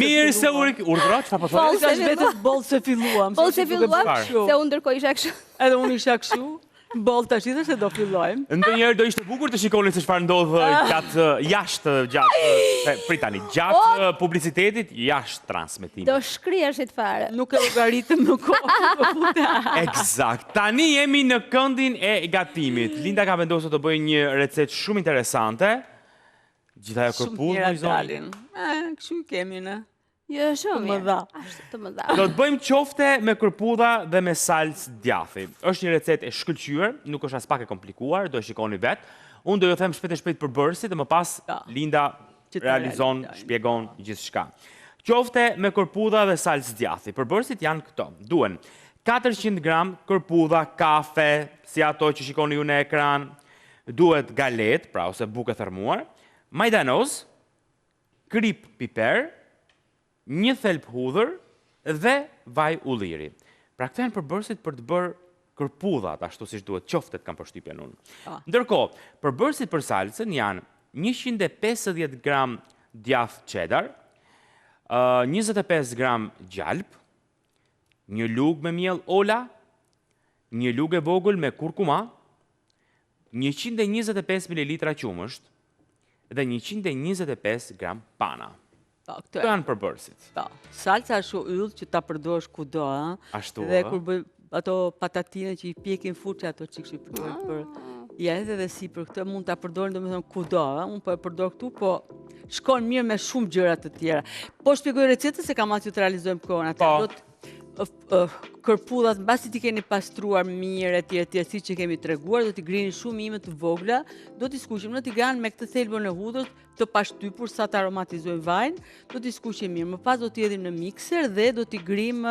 Mirë se urdhëro, çfarë po thonë? Falka është vetëm boll se filluam. Boll se filluam, se unë ndërkohë isha kështu. Edhe unë isha kështu. Boll tash dhe se do fillojmë. Ndonjëherë do ishte bukur të shikoni se çfarë ndodh gjatë publicitetit, jashtë transmetimit. Do shkriheshit fare. Nuk e llogaritëm në kohë. Eksakt. Tani jemi në këndin e gatimit. Linda ka vendosur të bëjë një recetë shumë interesante. Gjithë ajo kërpudhë në zonë. Kështu kemi në. Jo, shumë mirë. Ashtu të më dha. Do të bëjmë qofte me kërpudha dhe me salcë djathi. Është një recetë e shkëlqyer, nuk është as pak e komplikuar, do e shikoni vetë. Unë do ju them shpejt e shpejt përbërësit dhe më pas Linda realizon, shpjegon gjithçka. Qofte me kërpudha dhe salcë djathi. Përbërësit janë këto. Duhen 400 gram kërpudha, kafe, si ato që shikoni ju në ekran. Duhet galet, pra ose bukë e thermuar, majdanoz, krip piper, një thelb hudhër dhe vaj ulliri. Pra këto janë përbërësit për të bërë kërpudhat, ashtu siç duhet, qoftet kam përshtypjen unë. Ndërkohë, përbërësit për salcën janë 150 gram djath cheddar, 25 gram gjalp, një lugë me miell ola, një lugë e vogël me kurkuma, 125 ml qumësht dhe 125 gram pana. Këto janë përbërësit. Salca është yll që ta përdorësh kudo, Ashtu. Dhe kur bëj ato patatine që i pjekin furçë ato që kështu përdor për ja edhe si për këtë mund ta përdorin domethënë kudo, unë po e përdor këtu, po shkon mirë me shumë gjëra të tjera. Po shpjegoj recetën se kam aty të realizojmë kohën atë. Kërpudhat, mbasi ti keni pastruar mirë etj, siç që kemi treguar, do t'i grini shumë ime të vogla, do t'i skuqim në tigan me këtë thelbën e hudhës të pashtypur sa të aromatizojmë vajin, do t'i skuqim mirë. Më pas do t'i hedhim në mikser dhe do t'i grim,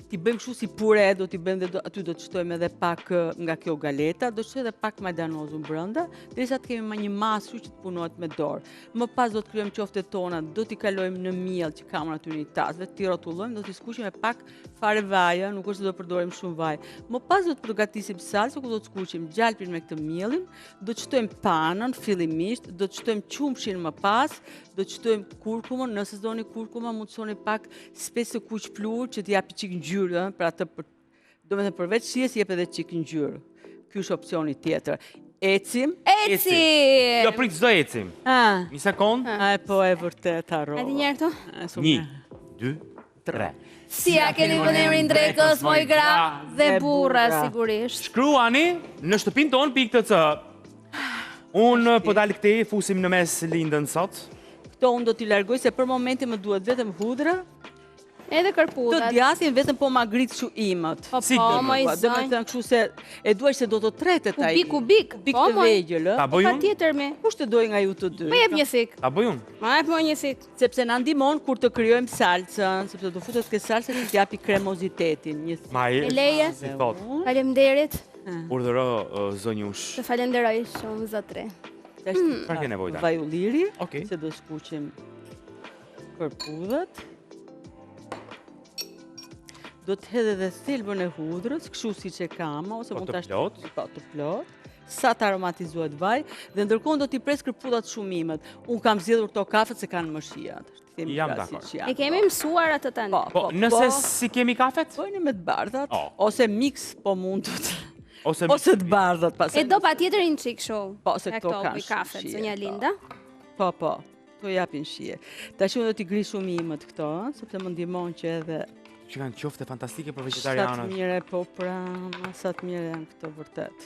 t'i bëjmë kështu si pure, do t'i bëjmë dhe aty do të shtojmë edhe pak nga kjo galeta, do të shtoj edhe pak majdanozën brenda, derisa të kemi një masë kështu që të punohet me dorë. Më pas do të kryejmë qoftet tona, do t'i kalojmë në miell që kam aty në tas, dhe t'i rrotullojmë, do t'i skuqim me pak fare vaje, nuk është se do përdorim shumë vaj. Më pas do të përgatisim salcën, ku do të skuqim gjalpin me këtë miellin, do të shtojmë panën fillimisht, do të shtojmë qumshin më pas, do të shtojmë kurkumën, nëse s'doni kurkuma, mund të shoni pak spesë kuq plur që t'i japi çik ngjyrë, për atë domethënë përveç shijes jep edhe çik ngjyrë. Ky është opsioni tjetër. Ecim. Jo, prit, s'do ecim. Një sekond. Po e vërtet harrova. Hajde një herë këtu. 1, 2, 3. Si a keni vënemrin drekës, moj gra dhe burra, sigurisht. Shkruani në shtëpinë tonë /c. Unë po dalë këtej, fusim në mes Lindën sot. Këto unë do t'i largoj se për momentin më duhet vetëm hudra. Edhe kërpudhat. Të djasin vetëm po ma gritë që imët. Po, më i zonjë. Dhe me thënë kështu se e duaj se do të tretet a i. Kubik. Kubik të vegjël. Ta bëj unë? Pa tjetër me. Kush të doj nga ju të dy? Më jep një sik. Ta bëj unë? Ma jep më një sik. Sepse na ndihmon kur të krijojmë salcën, sepse do futet ke salca që t'japi kremozitetin. E leje. Si thot. Faleminderit. Urdhëro zonjush. Të falenderoj shumë zotri. Çfarë ke nevojë? Vaj ulliri, Okej. se do skuqim kërpudhat. Do të hedh edhe thelbën e hudrës, kështu siç e kam, ose mund ta plot. Po, të plot. Sa të aromatizohet vaj, dhe ndërkohë do t'i pres kërpudhat shumimet. Unë kam zgjedhur këto kafet se kanë mëshia. Jam dakord. E kemi mësuar atë tani. Po, nëse si kemi kafet? Bëjni me të bardhat, ose mix po mundut. Ose të bardhat pas. E do patjetër një çik show. Po, se këto kanë kafet, zonja Linda. Po. To japin shije. Tash unë do t'i gri shumë imët këto, sepse më ndihmon që edhe që kanë qofte fantastike për vegetarianët. Sa të mire, po pra, sa të mire janë këto vërtet.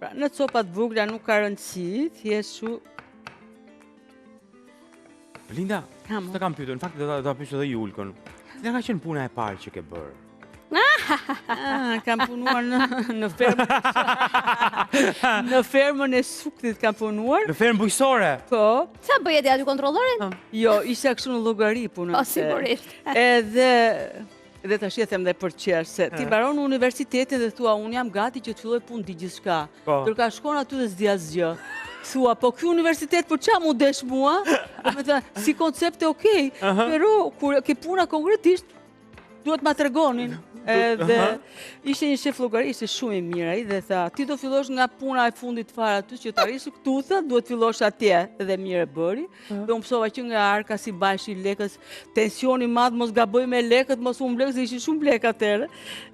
Pra, në copat vogla nuk ka rëndësi, thjesht shu... Linda, të kam pyetur, në fakt do ta pyes edhe Julkën. Cila ka qenë puna e parë që ke bërë? Kam punuar në fermën. Në fermën e Suktit kam punuar. Në fermë bujqësore? Po. Sa bëjet aty kontrollorin? Jo, isha kështu në llogari punën. Po, sigurisht. Edhe tash e them dhe për qesh, se ti mbaron në universitetin dhe thua, unë jam gati që të filloj punë di gjithçka. Ndërka shkon aty dhe s'di asgjë. Thua, po ky universitet për çfarë mu desh mua? Si koncept e okej, pero kur ke puna konkretisht, duhet ma tregonin. Edhe ishte një shef llogari, ishte shumë i mirë ai dhe tha, ti do fillosh nga puna e fundit fare aty që të arrish këtu, tha, duhet fillosh atje. Dhe mirë e bëri. Dhe unë mësova që nga arka si bajshi lekës, tensioni madh, mos gaboj me lekët, mos u mblek se ishin shumë blek atëherë.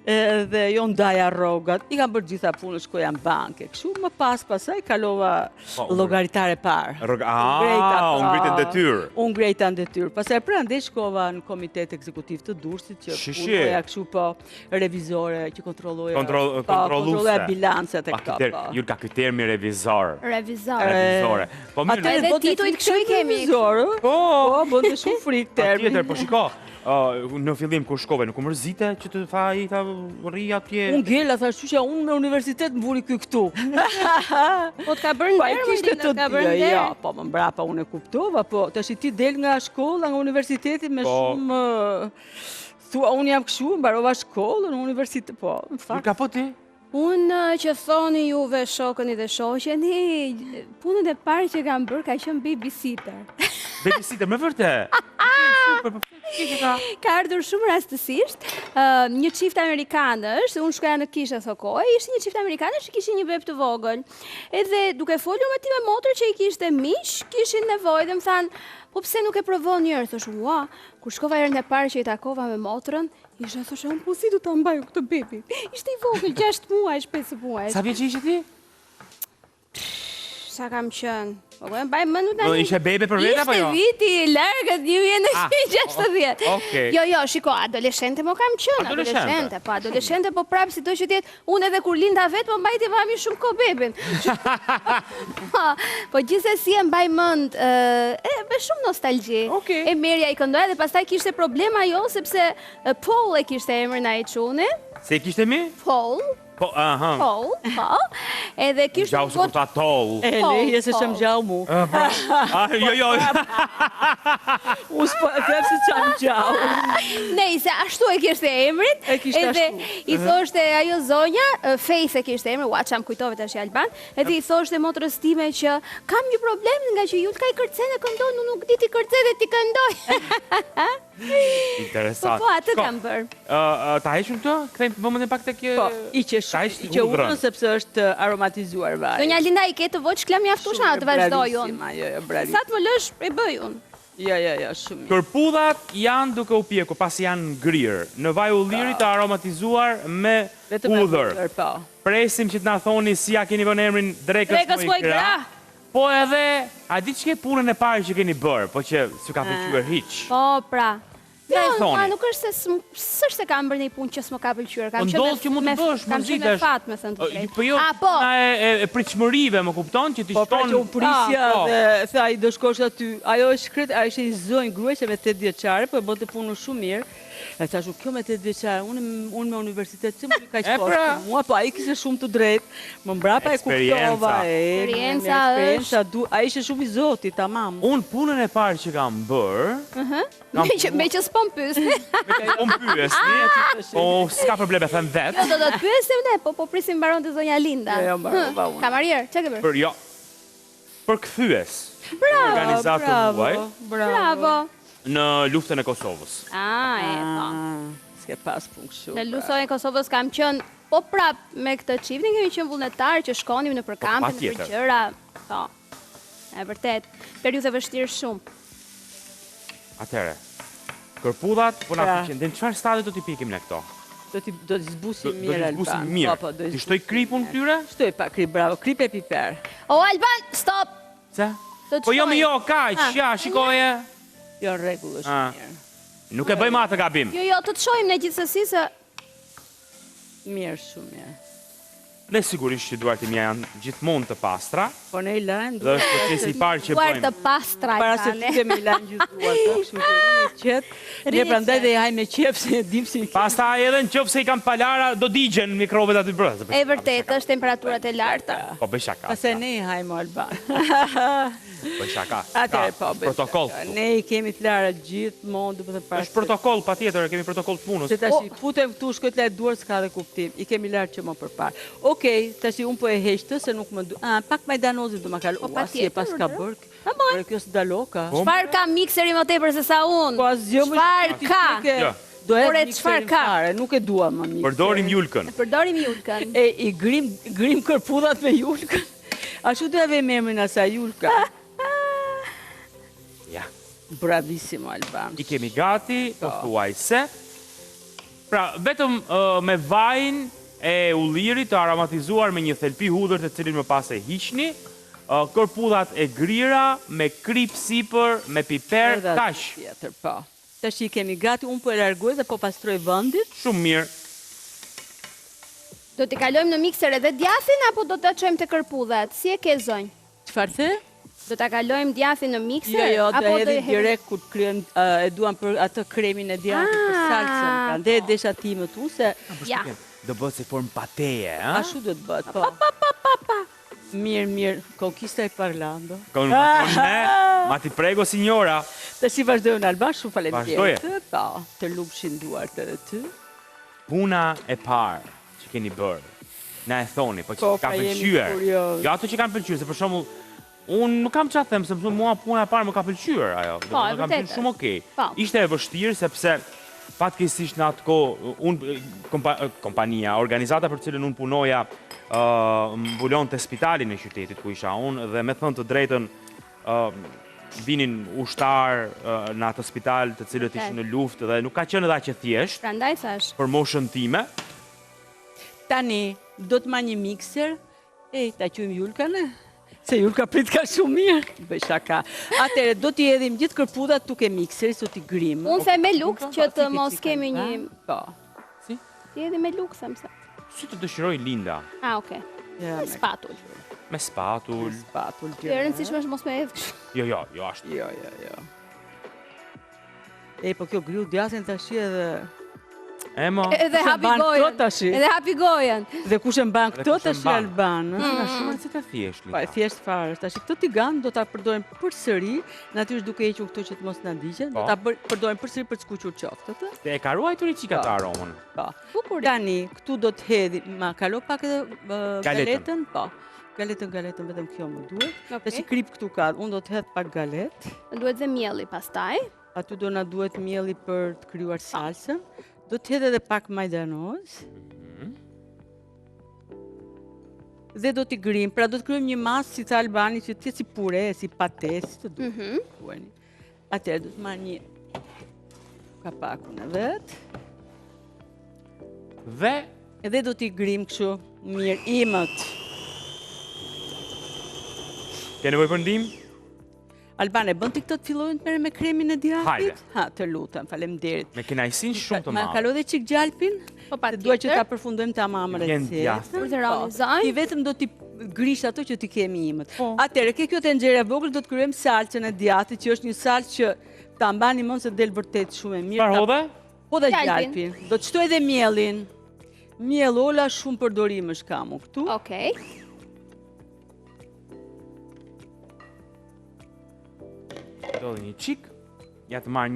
Dhe jo ndaja rrogat. I kam bërë gjitha punën, shkoja në banke. Kështu më pasaj kalova llogaritare parë. Unë ngritë në detyrë. Unë ngrejta në detyrë. Pastaj prandaj shkova në komitet ekzekutiv të Durrësit që punoja kështu po revizore që kontrolloja bilancet e këto. Ju ka ky termi revizor. Revizore. Po mirë. Edhe titujt kështu i kemi. Po, bën të shumë frikë termi. Tjetër, po shiko. Në fillim kur shkove, nuk u mërzite që të tha i tha rri atje. Unë gjela, tha shqyqja, unë me universitet më vuri ky këtu. Po t'ka bërë ndërë, Marlina, t'ka bërë ndërë. Ja, po më mbrapa unë e kuptova, po tash ti del nga shkolla, nga universiteti me shumë... Thua, unë jam këshu, mbarova shkollën, universitet, po, në fakt. Ka po ti? Unë që thoni juve shokëni dhe shoqeni, punën e parë që kam bërë ka qenë babysitter. Babysitter, me vërtet? Ka ardhur shumë rastësisht, një çift amerikanësh, unë shkoja në Kishë Thokoj, ishte një çift amerikanësh që kishin një beb të vogël. Edhe duke folur me ti me motor që i kishte miq, kishin nevojë dhe më thanë, po pse nuk e provon njërë? Thosh, ua, kur shkova herën e parë që i takova me motrën, isha thosh, po si du ta mbaju këtë bebi? Ishte i vogël, 6 muaj, 5 muaj. Sa vjeç ishe ti? Sa kam qenë? Po e mbaj më nuk tani. Ishe bebe për vetë apo jo? Ishte viti i largët 1960. Okej. Jo, shiko, adoleshente mo kam qenë, adoleshente, po prapë si do që tjetë, unë edhe kur linda vetë, po mbajti vami shumë ko bebin. Po gjithsesi e mbaj mënd, me shumë nostalgji. E merja i këndoja dhe pastaj kishte problema jo, sepse Paul e kishte emër na i çuni. Se i kishte mi? Paul. Po, aha. Paul, po. Edhe kishte... Gjau se kur ta toll. E, leje se që më gjau mu. Jo. Unë s'po e them se që më gjau. Nejse, ashtu e kishte emrit. E kishte ashtu. Edhe i thoshte ajo zonja, Faith e kishte emrit, ua që më kujtove tash i Alban, edhe i thoshte motrës time që kam një problem nga që Julka i kërcen e këndoj, nuk di ti kërcen dhe ti këndoj. Interesant. Po, atë kam bërë. Ta heqëm të? Këthejmë vëmën e pak të kjo... Po, i që udhën sepse është aromatizuar vaj. Donja Linda i ke të voç klam mjaftueshme të vazhdoj unë. Bravissima. Sa të më lësh, e bëj unë. Ja, shumë. Kërpudhat janë duke u pjekur, pasi janë ngrirë, në vaj ulliri të aromatizuar me udhër. Presim që të na thoni si ja keni vënë emrin Drekës Moj Gra. Po edhe, a di që ke punën e parë që keni bërë, po që s'ju ka pëlqyer hiç. Po, pra. Ja e thoni. Nuk është se kam bërë një punë që s'më ka pëlqyer. Ndodh që mund të bësh, kam qenë me fat, me thënë të drejtë. Po jo, na e pritshmërive, më kupton, që ti shton... Po, pra që u prisja dhe tha i do shkosh aty. Ajo është shkret, ajo ishte një zonjë grueqe me 8 vjeçare, po e bënte punën shumë mirë. E thashu, kjo me 8 vjeçare, unë me universitet, që më ka qëposhtë mua, po a i kishte shumë të drejtë, më mbrapa e kuptova, eksperienca, a ishe shumë i zoti, tamam. Unë punën e parë që kam bërë... Me që s'pon pysni. Me që s'pon pysni, po s'ka probleme, them vetë. Jo, do të pyesim ne, po prisim baron të zonja Linda. Jo, mbarova unë. Kamarier, që ke bërë? Jo, për kthyes. Bravo. Në luftën e Kosovës. E ta. S'ke pas punë kështu. Në luftën e Kosovës kam qenë, po prap me këtë çiftin kemi qenë vullnetar që shkonim në përkampe, në përgjëra. Po, e vërtet, periudhë vështirë shumë. Atere, kërpudhat, po na pëlqen, dhe në çfarë stadit do t'i pikim ne këto? Do t'i zbusim mirë, Alban. Do t'i zbusim mirë. Ti shtoj kripun këtyre? Shtoj pa krip, bravo, krip e piper. O, Alban, stop! Se? Po jo, kaq, ja, shikoje. Jo, rregull është mirë. Nuk e bëjmë atë gabim. Jo, të shojmë ne gjithsesi se... Mirë, shumë mirë. Dhe sigurisht që duart e mia janë gjithmonë të pastra. Po ne i lajmë dhe është procesi i parë që bëjmë. Duart të pastra para se të kemi lajmë gjithë duart, kështu që i qet. Ne prandaj dhe i hajmë me qef se dim si. Pastaj edhe nëse i kanë palara do digjen mikrobet aty brenda. E vërtet, është temperaturat e larta. Po bëj shaka. Pastaj ne i hajmë Alban. Bëj shaka. Atëherë po bëj. Protokoll. Ne i kemi të lara gjithmonë, do të thënë para. Është protokoll patjetër, kemi protokoll të punës. Se tash futem këtu shkoj të lajë duart s'ka dhe kuptim. I kemi larë që më përpara. Okej, tash unë po e heq të se nuk më pak majdanozi do ma kal. Si e pas ka bërk. Por kjo s'daloka. Çfarë ka mikseri më tepër se sa unë? Po asgjë më. Çfarë ka? Do Por e e çfarë ka? fare, nuk e dua më mikser. Përdorim julkën. Përdorim julkën. E i grim kërpudhat me julkën. Ashtu do avem emrin asaj julka. Ja. Bravissimo Alban. I kemi gati, po thuaj se. Pra, vetëm me vajin e ullirit të aromatizuar me një thelpi hudhër të cilin më pas e hiqni, kërpudhat e grira, me krip sipër, me piper, tash. Tjetër, po. Tash i kemi gati, unë po e largoj dhe po pastroj vendit. Shumë mirë. Do t'i kalojmë në mikser edhe djathin, apo do t'a çojmë te kërpudhat? Si e ke zonjë? Çfarë the? Do t'a kalojmë djathin në mikser? Jo, do apo e hedhim direkt kur kryen, e duam për atë kremin e djathit për salsën. Prandaj e desha ti më tu se Ja. Do bëhet si formë pateje, ha? ashtu do të bëhet, po. Mirë, conquista e parlando. Con me, ma ti prego signora. Tash i vazhdojmë Alban, shumë Vazhdoje. faleminderit. Po, të lupshin duart edhe ty. Puna e parë që keni bërë, na e thoni, po që Po, ka pra jemi pëlqyer. kurioz. Jo ato që kanë pëlqyer, se për shembull, unë nuk kam çfarë them, sepse mua puna e parë më ka pëlqyer ajo. Po, e Më ka vërtetë. pëlqyer shumë okay. Po. Ishte e vështirë sepse fatkeqësisht në atë kohë kompania, organizata për cilën unë punoja, mbulon të spitalin e qytetit ku isha unë dhe me thënë të drejtën vinin ushtar në atë spital të cilët ishin në luftë dhe nuk ka qenë edhe aq e thjeshtë Prandaj thash. për moshën time. Tani, do të ma një mikser, ta quajmë Julkën, se Julka prit ka shumë mirë. Bëj shaka. Atëre, do t'i hedhim gjithë kërpudhat tuke mikseri, so t'i grim. Unë the me luks që të mos kemi një... Po. Si? Ti edhe me luks, them se. Si të dëshiroj Linda? Ah, okay. Ja, Me spatull. Me spatull. spatull. E rëndësishme është mos me hedh kështu. Jo, ashtu. Jo. Po kjo griu djathtin tash edhe... Emo, Edhe Kush e hapi ban këto gojën. tash? Edhe hapi gojën. Dhe kush e mban këto kush e tash mban? Alban? shumë e të thjesht, Po, e Linda. thjesht fare. Tash këto tigan do ta përdorim përsëri, natyrisht duke hequr këto që të mos na ndiqen, do Po. ta përdorim përsëri për të skuqur qoftë, të? Te e ka ruajtur i qika të aromën. Po. Bukur. Tani, këtu do të hedhim, ma kalo pak edhe Galetën. galetën, po. Galetën vetëm kjo më duhet. Okej. Tash i krip këtu ka, unë do të hedh pak galet. Duhet dhe mjelli pastaj. Aty do na duhet mjelli për të krijuar salsën. Do të hedh edhe pak majdanoz. Dhe do t'i grim, pra do të kryejmë një masë si të Albani që të jetë si pure, si pate, si të duhet. Atëherë do të marr një kapakun e vet. Dhe Edhe do t'i grim kështu mirë imët. ke nevojë për ndihmë? Albane, bën ti këtë të fillojnë të merre me kremin e djathtit? Hajde. Ha, të lutem, faleminderit. Me kënaqësinë shumë të Ma madhe. kalo dhe çik gjalpin? Po Se dua që ta patjetër. përfundojmë tamam Vjen recetën. djathtë. Për të Po, realizojmë. Ti vetëm do t'i grish ato që ti kemi imët. Po. Atëherë, ke kjo tenxhere e vogël do të kryejmë salcën e djathtit, që është një salcë që ta mbani mend se del vërtet shumë e mirë. Çfarë hodhe? Po dhe Gjalpin. gjalpin. Do të shtoj edhe miellin. Miell ola shumë përdorimesh kam u këtu. Okej. Do dhe një qik. Ja të marrë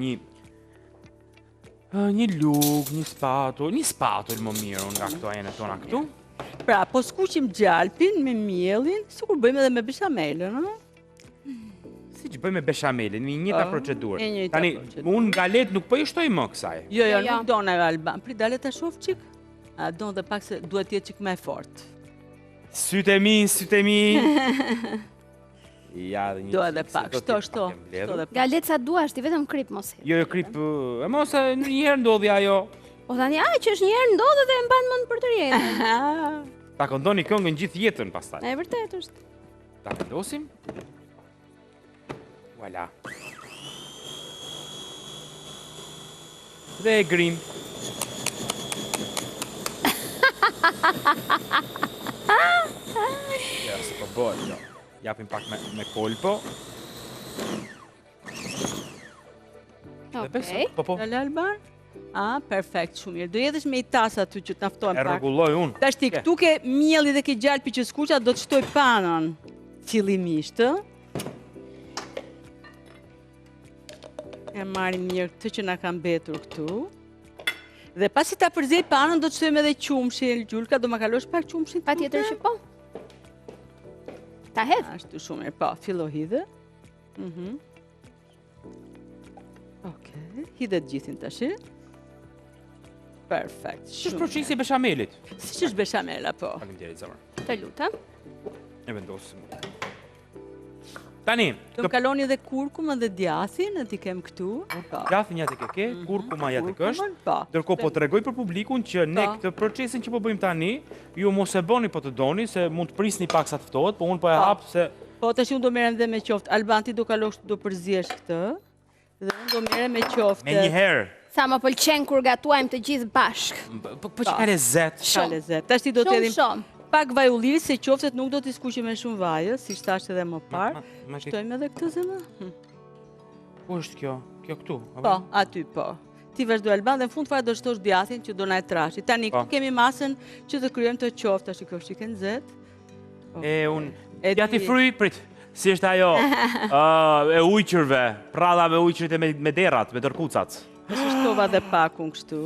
një luk, një spatull më mirë unë nga këto ajene tona këtu. Pra, po skuqim gjalpin me miellin, sikur bëjmë edhe me beshamelën, ëh? Si që bëjmë me beshamelin, një njëta Po, procedurë. e njëjta Tani, procedurë. unë galet nuk po i shtoj më kësaj. Jo, Jo, nuk do në Alban. Pri dale ta shoh çik. A do dhe pak se duhet të jetë çik më fort. Sytë e mi. Ja, dhe një Do qik, edhe se pak, do shto, t'jetë shto. pak e mbledhur. Shto edhe pak. Galet sa duash, ti vetëm krip mos hedh. Jo, krip, e mos e njëherë ndodhi ajo. Po tani, që është një herë ndodhë dhe e mban mend për të rjetën. Ta këndoni këngën gjithë jetën pastaj. E vërtet është. Ta vendosim. Voilà. Dhe e grim. Ja, se po bëhet, jo. Japim pak me kolpo. Dhe beso, Okej. po. Dale Alban? Perfekt, shumë mirë. Do jedhësh me i tasë aty që të naftojmë E pak. rregulloj unë. Tash ti këtu ke mielli dhe ke gjalpi që skuqa, do të shtoj panën fillimisht, ë? E marrim mirë këtë që na ka mbetur këtu. Dhe pasi ta përzej panën, do të shtojmë edhe qumshin. Gjulka, do ma kalosh pak qumshin? Patjetër që po. Ta hedh. Ashtu shumë mirë, po, fillo hidhe. Okej, hidhe të gjithin tash. Perfekt. Ç'është procesi i beshamelit? Si është beshamela, po? Faleminderit zemër. Të lutem. E vendosim. Tani, Të kaloni edhe kurkumën dhe djathin, e ti kem këtu. djathin ja tek e ke, kurkuma ja tek është. Po. Ndërkohë po tregoj për publikun që ne këtë procesin që po bëjmë tani, ju mos e bëni po të doni se mund të prisni pak sa të ftohet, po unë po e hap se Po, tash unë do merrem dhe me qoftë. Alban, ti do kalosh, do përzihesh këtë. Dhe unë do merrem me qoftë. me një herë. Sa më pëlqen kur gatuajmë të gjithë bashk. Po që ka lezet. Ka lezet. Tash ti do të edhim Shumë. pak vaj ulliri, se qoftet nuk do t'i skuqim me shumë vaj, si thashtë edhe më parë. Ma ke- Shtojmë edhe këtë zemë? Ku është kjo? Kjo këtu? Po, aty po. Ti vazhdo Alban dhe në fund fare do shtosh djathin që do na e trashi. Tani këtu kemi masën që të kryejmë të qoftë, tash i kjo shike nxehtë. E unë... E Djati di- fry, prit. Si është ajo? E ujqërve. Pralla me ujqërit e me derat, me dërkucat. Tash shtova dhe pakun kështu.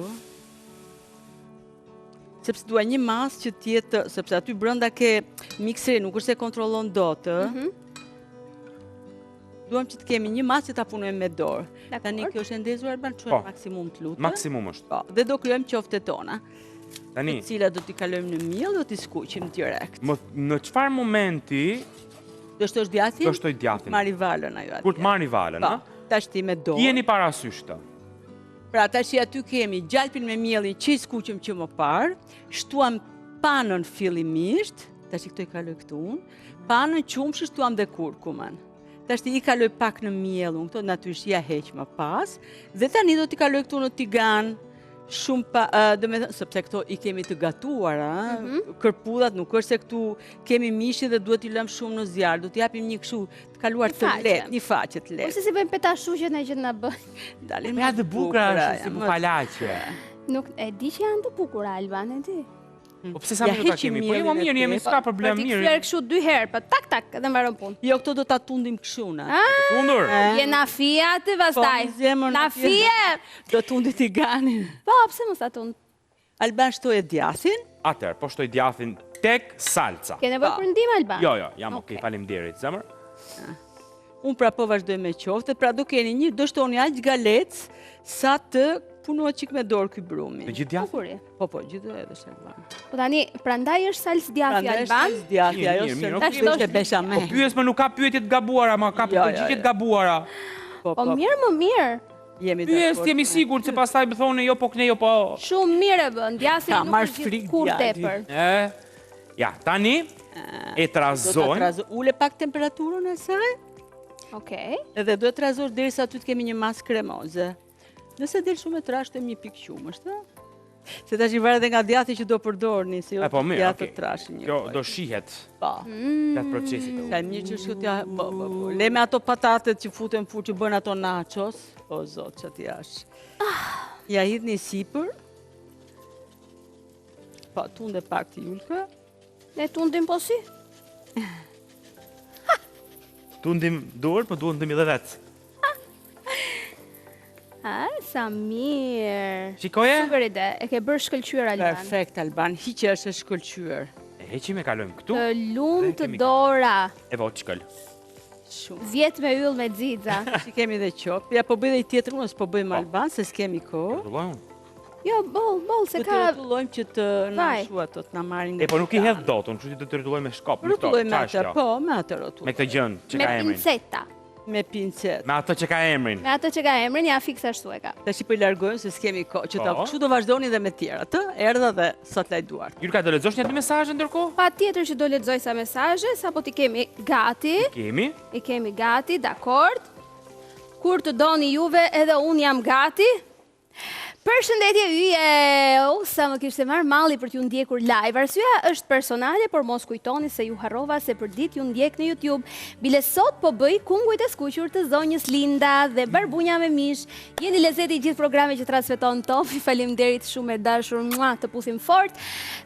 Sepse dua një masë që tjetë, sepse aty brenda ke mikseri, nuk është se kontrollon dot, ë. Duam që të kemi një masë që ta punojmë me dorë. Tani kjo është e ndezur Alban, çojmë maksimum të lutem. Maksimum është. Po, dhe do kryejmë qoftet tona, Tani, të cilat do t'i kalojmë në miell, do t'i skuqim direkt. në çfarë momenti Do shtosh djathin? do shtoj djathin? Marri valën ajo atje. Kur të marrni valën, Po, a? tash ti me dorë. Jeni parasysh të. Pra, tash që aty kemi gjalpin me miellin që i skuqim që më parë, shtuam panën fillimisht, tash i këto i kaloj këtu unë, panën qumshi shtuam dhe kurkumën. Tash ti i kaloj pak në miellun, këto natyrisht ja heq më pas, dhe tani do t'i kaloj këtu në tigan, shumë pa, do me thënë, sepse këto i kemi të gatuar, kërpudhat, nuk është se këtu kemi mishi dhe duhet i lëm shumë në zjarr, do t'i japim një kështu të kaluar të lehtë, një faqe të lehtë. Ose si bëjmë petashuqet në që na bën. Dalin Ja të bukura është si më- bufalaqe. Nuk e di që janë të bukura Alban, e di. Po pse sa minuta kemi? Po jo mirë, jemi s'ka problem, Ti mirë. kthyer kështu 2 herë, po tak tak, edhe mbaron punë. Jo, këto do ta tundim kështu na. Tundur. Je na fia aty pastaj. Po, zemër, Na na fie. Do tundi tiganin. Po, pse mos ta tund? Alban shtoj e djathin. Atëherë, po shtoj djathin tek salca. Ke nevojë për ndihmë Alban? Jo, jam Okej. okay, faleminderit, zemër. Unë pra po vazhdoj me qoftet, pra do keni një, do shtoni aq galec sa të punohet qik me dorë ky brumi. Të gjithë djathë? Bukuri. Po, gjithë edhe Alban. Po tani, prandaj është salcë djathi Prandaj është Alban. salcë djathi, ajo Mirë, mirë, së okay. është e beshamel. Po pyes më nuk ka pyetje të gabuara, ma ka Jo, përgjigje jo. të gabuara. Po mirë, më mirë. Jemi Pyes, dakord. jemi sigurt se pastaj më thonë jo po këne jo po. Shumë mirë e bën. Djathi Ka nuk marrë është frikë gjithë kur djati. tepër. Ja, tani e trazojmë. Ule pak temperaturën e saj, Okej. edhe do e trazosh derisa aty të kemi një masë kremoze. Nëse del shumë e trashtojmë një pikë qumësht, ë? Se tash i varet edhe nga djathi që do përdorni, si jo Po mirë, djathë okay. të trashin një Kjo kohë. do shihet Po. gjatë procesit. Ka mirë që shkotja, le me ato patatet që futen fut që bën ato nachos, o zot që ti jash. Ja hidhni sipër. Po, tunde pak të julka. Ne tundim po si? Tundim dur, po duhet ndimi edhe vetë. Sa mirë. Shikoje? Super ide. E ke bërë shkëlqyer Alban. Perfekt, Alban, hiqe është e shkëlqyer. E heqim e kalojmë këtu. Të lumë Dhe të kemi- dora. E voçkël. Shumë. Zjet me yll me xixa. Si kemi dhe qop. Ja po bëj dhe i tjetër, unë s'po bëjmë Alban, se s'kemi kohë. Rregullojmë. Jo, boll, se Do të ka... rrotullojmë që të na Vaj. shua ato, të na marrin. E po nuk i hedh dot, unë kështu që do të rregulloj me shkop. me këto, Rrotullojmë me qa është atë, kjo? po, me atë rrotull. Me këtë gjën që Me ka emrin. pinceta. Me pincet. Me atë që ka emrin. Me atë që ka emrin, ja fiksa ashtu e ka. Tash i po i largojmë se s'kemi kohë, që ta Po. kështu do vazhdoni dhe me tjerat, ë? Erdha dhe sot lajduar. Jurka, do lexosh një dy mesazhe ndërkohë? Pa tjetër që do lexoj sa mesazhe, sa po t'i kemi gati. Kemi. I kemi gati, dakord. Kur të doni juve, edhe unë jam gati. Përshëndetje yje, sa më kishte marrë malli për t'ju ndjekur live. Arsyeja është personale, por mos kujtoni se ju harrova se për ditë ju ndjek në YouTube. Bile sot po bëj kungujt e skuqur të zonjës Linda dhe barbunja me mish. Jeni lezeti i gjithë programit që transmeton Tofi. Faleminderit shumë e dashur, mua, të puthim fort.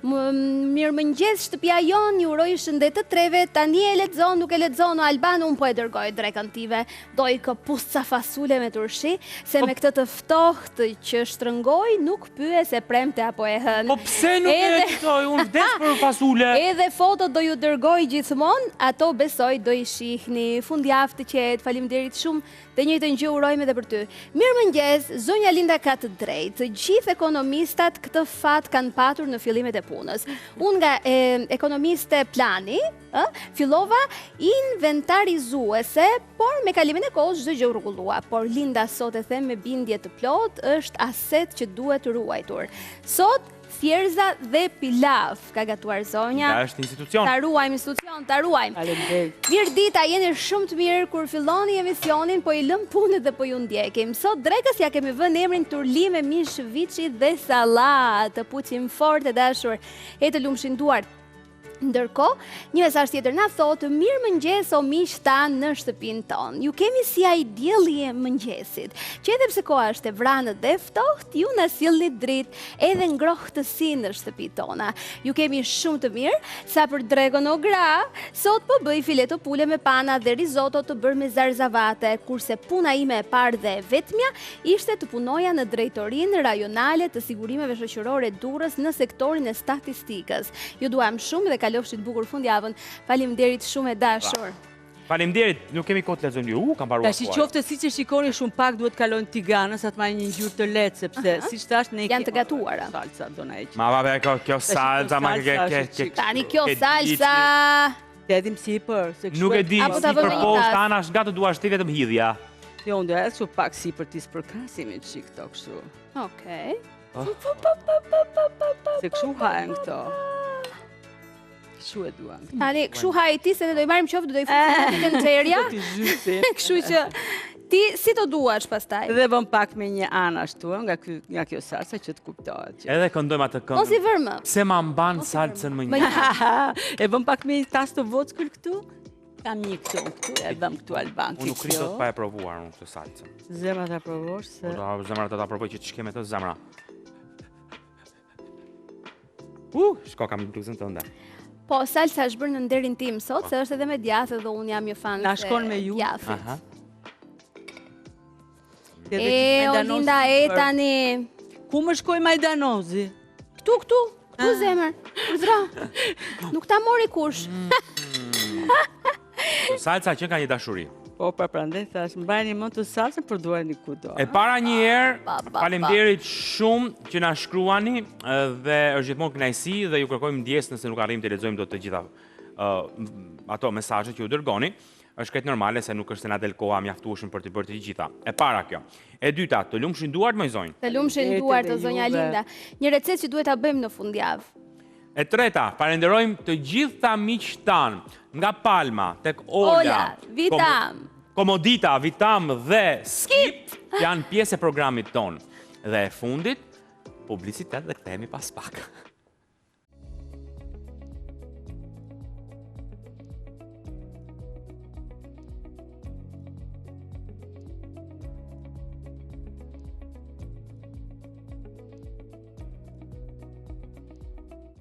Mirëmëngjes shtëpia jon, ju uroj shëndet të treve. Tani e lexon, nuk e lexon Alban, un po e dërgoj drekën tive. Do i këpusta fasule me turshi, se me këtë të ftohtë që shtrëngoj, nuk pyet se premte apo e hën. Po pse nuk e qitoj, unë vdes për fasule. Edhe fotot do ju dërgoj gjithmonë, ato besoj do i shihni. Fundjavë të qetë, faleminderit shumë, të njëjtën gjë urojmë edhe për ty. Mirëmëngjes, zonja Linda ka të drejtë. Të gjithë ekonomistat këtë fat kanë patur në fillimet e punës. Unë nga ekonomiste plani, fillova inventarizuese, por me kalimin e kohës çdo gjë u rregullua. Por Linda sot e them me bindje të plot, është aset që duhet ruajtur. Sot thjerza dhe pilaf ka gatuar zonja. Nga është institucion. Ta ruajmë institucion, ta ruajmë. Faleminderit. Mirë dita, jeni shumë të mirë kur filloni emisionin, po i lëm punët dhe po ju ndjekim. Sot drekës ja kemi vënë emrin turli me mish viçi dhe sallat, të puqim fort e dashur, e të lumshin duart. Ndërkohë, një mesazh tjetër na thotë mirëmëngjes o miq tan në shtëpinë tonë. Ju kemi si ai dielli e mëngjesit, që edhe pse koha është e vranë dhe ftohtë, ju na sillni dritë edhe ngrohtësi në shtëpitë tona. Ju kemi shumë të mirë, sa për drekën o gra, sot po bëj fileto pule me pana dhe risotto të bërë me zarzavate, kurse puna ime e parë dhe e vetmja ishte të punoja në drejtorinë rajonale të sigurimeve shoqërore Durrës në sektorin e statistikës. Ju duam shumë dhe kalofshit bukur fundjavën. Faleminderit shumë e dashur. Faleminderit, nuk kemi kohë të lexojmë ju, kam mbaruar. Tash qoftë siç e shikoni shumë pak duhet kalojnë Tiganës, sa të marrin një ngjyrë të lehtë sepse siç thash ne Janë të gatuara. Salsa do na heq. Ma vabbè, kjo salsa, ma che Tani kjo salsa. Te edhim sipër, se kështu. Nuk e di, Apo ta si vëmë për një poshtë tas. anash nga të duash ti vetëm hidhja. Jo, unë do edhe kështu pak sipër ti s'përkasimi çik këto kështu. Okej. Se kështu hahen këto. Kështu e duam. Tani, kështu hajti se ne do i marrim qoftë, do i fusim në terja. Do t'i zhysim. Kështu që ti si do duash pastaj? Dhe bëm pak me një anë ashtu, nga kjo salsa që të kuptohet. Që... Edhe këndojmë atë Mos i këngë. vër më. Pse ma mban salcën më Më një? E bëm pak me një tas të vockël këtu. Kam një këtu, e bëm këtu alban. Unë nuk rrit dot pa e provuar unë këtë salcën. Zemra ta provosh se... Zemra ta provoj që të shkem e të zemra. Shko kam bluzën tënde. Po, salsa është bërë në nderin tim sot, se është edhe me djathë dhe unë jam një fan Na shkon me ju. djathit. Aha. O Linda, e tani. Ku më shkoj Majdanozi? Këtu, zemër. Urdhra. Nuk ta mori kush. Salca që ka një dashuri. Po, prandaj thash, mbajeni mend të salsën për duani kudo. E para një herë, ba. faleminderit shumë që na shkruani dhe është gjithmonë kënaqësi dhe ju kërkojmë ndjes nëse nuk arrijmë të lexojmë dot të gjitha ato mesazhet që ju dërgoni. Është këtë normale se nuk është se na del koha mjaftueshëm për të bërë të gjitha. E para kjo. E dyta, të lumshin duart më zonjë. Të lumshin duart të zonja Linda. Një recetë që duhet ta bëjmë në fundjavë. E treta, falenderojmë të gjitha miqtë tanë nga Palma, tek Ola, Vitam, Komodita, Vitam dhe Skip janë pjesë e programit tonë. Dhe e fundit, publicitet dhe kthehemi pas pak.